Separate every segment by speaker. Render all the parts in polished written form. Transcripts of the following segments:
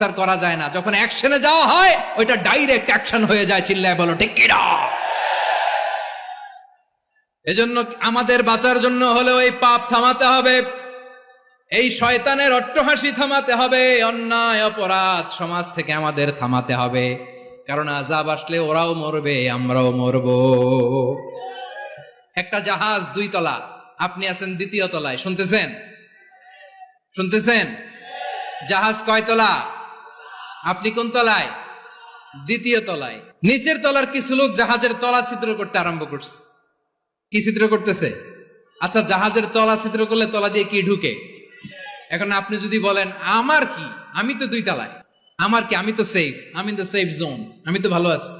Speaker 1: তার করা যায় না, যখন অ্যাকশনে যাওয়া হয় ওইটা ডাইরেক্ট অ্যাকশন হয়ে যায়। চিল্লায় বলো ঠিক কি না? এজন্য আমাদের বাঁচার জন্য হলেও এই পাপ থামাতে হবে, এই শয়তানের অট্টহাসি থামাতে হবে, অন্যায় অপরাধ সমাজ থেকে আমাদের থামাতে হবে। কারণ আযাব আসলে ওরাও মরবে, আমরাও মরব। একটা জাহাজ 2 তলা, আপনি আছেন 2য় তলায়। শুনতেছেন? শুনতেছেন? জাহাজ কয় তলা? আপনি কোন তলায়? 2য় তলায়। নিচের তলার কিছু লোক জাহাজের তলা ছিদ্র করতে আরম্ভ করছে। কি ছিদ্র করতেছে? আচ্ছা, জাহাজের তলা ছিদ্র করলে তলা দিয়ে কি ঢুকে? এখন আপনি যদি বলেন আমার কি, আমি তো 2 তলায়, আমার কি, আমি তো সেফ, আমি ইন দ্য সেফ জোন, আমি তো ভালো আছি,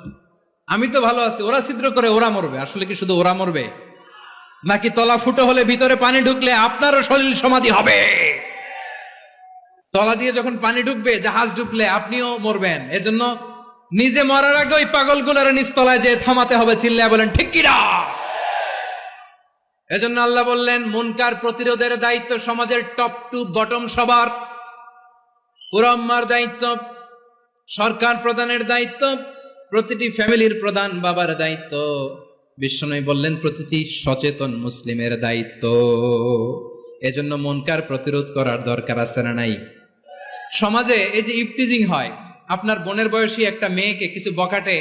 Speaker 1: আমি তো ভালো আছি, ওরা ছিদ্র করে ওরা মরবে। আসলে কি শুধু ওরা মরবে, নাকি তলা ফুটো হলে ভিতরে পানি ঢুকলে আপনারও শরীর সমাধি হবে? তলা দিয়ে যখন পানি ঢুকবে, জাহাজ ঢুকলে আপনিও মরবেন। এজন্য নিজে মরার আগে ওই পাগলগুলোর নিচতলায় যে থামাতে হবে। চিল্লায় বলেন ঠিক কি না? এজন্য আল্লাহ বললেন মুনকার প্রতিরোধের দায়িত্ব সমাজের টপ টু বটম সবার। পুরম্মার দায়িত্ব, সরকার প্রধানের দায়িত্ব, প্রতিটি ফ্যামিলির প্রধান বাবার দায়িত্ব। বিশ্বনবী বললেন প্রতিটি সচেতন মুসলিমের দায়িত্ব। এজন্য মুনকার প্রতিরোধ করার দরকার আছে না নাই? সমাজে এই যে ইফটিজিং হয়, আপনার বোনের বয়সী একটা মেয়েকে কিছু বখাটে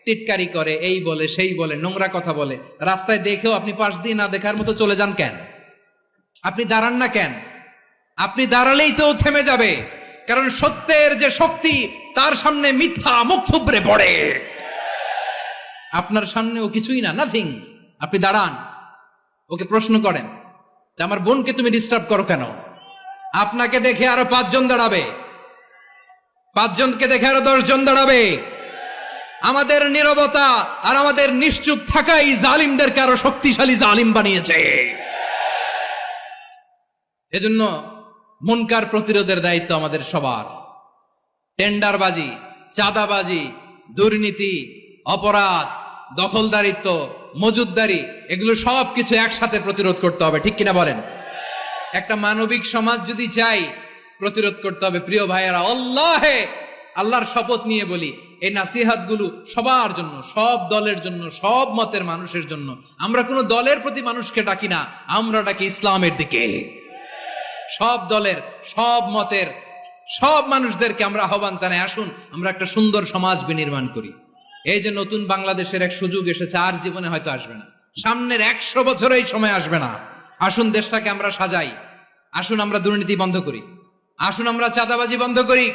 Speaker 1: টিটকারি করে, এই বলে সেই বলে, নোংরা কথা বলে, রাস্তায় দেখেও আপনি পাশ দিয়ে না দেখার মতো চলে যান কেন? আপনি দাঁড়ান না কেন? আপনি দাঁড়ালেই তো থেমে যাবে। কারণ সত্যের যে শক্তি, তার সামনে মিথ্যা মুখ থুবড়ে পড়ে। আপনার সামনে ও কিছুই না, নাথিং। আপনি দাঁড়ান, ওকে প্রশ্ন করেন যে আমার বোনকে তুমি ডিস্টার্ব করো কেন? আপনাকে দেখে আরো 5 জন দাঁড়াবে, 5 জনকে দেখে আরো 10 জন দাঁড়াবে। আমাদের নীরবতা আর আমাদের নিশ্চুপ থাকাই জালিমদেরকে আরো শক্তিশালী জালিম বানিয়েছে। এজন্য মুনকার প্রতিরোধের দায়িত্ব আমাদের সবার। টেন্ডারবাজি, চাঁদাবাজি, দুর্নীতি, অপরাধ, দখলদারিত্ব, মজুদদারি, এগুলো সব কিছু একসাথে প্রতিরোধ করতে হবে। ঠিক কিনা বলেন? একটা মানবিক সমাজ যদি চাই, প্রতিরোধ করতে হবে। প্রিয় ভাইয়েরা, আল্লাহর শপথ নিয়ে বলি, এই নাসিহাত গুলো সবার জন্য, সব দলের জন্য, সব মতের মানুষের জন্য। আমরা কোনো দলের প্রতি মানুষকে ডাকি না, আমরা ডাকি ইসলামের দিকে। সব দলের, সব মতের, সব মানুষদেরকে আমরা আহ্বান জানাই, আসুন আমরা একটা সুন্দর সমাজ বিনির্মাণ করি। এই যে নতুন বাংলাদেশের এক সুযোগ এসেছে, আর জীবনে হয়তো আসবে না, সামনের 100 বছরে এই সময় আসবে না। আসুন দেশটাকে আমরা সাজাই, আসুন আমরা দুর্নীতি বন্ধ করি, আসুন আমরা চাঁদাবাজি বন্ধ করি,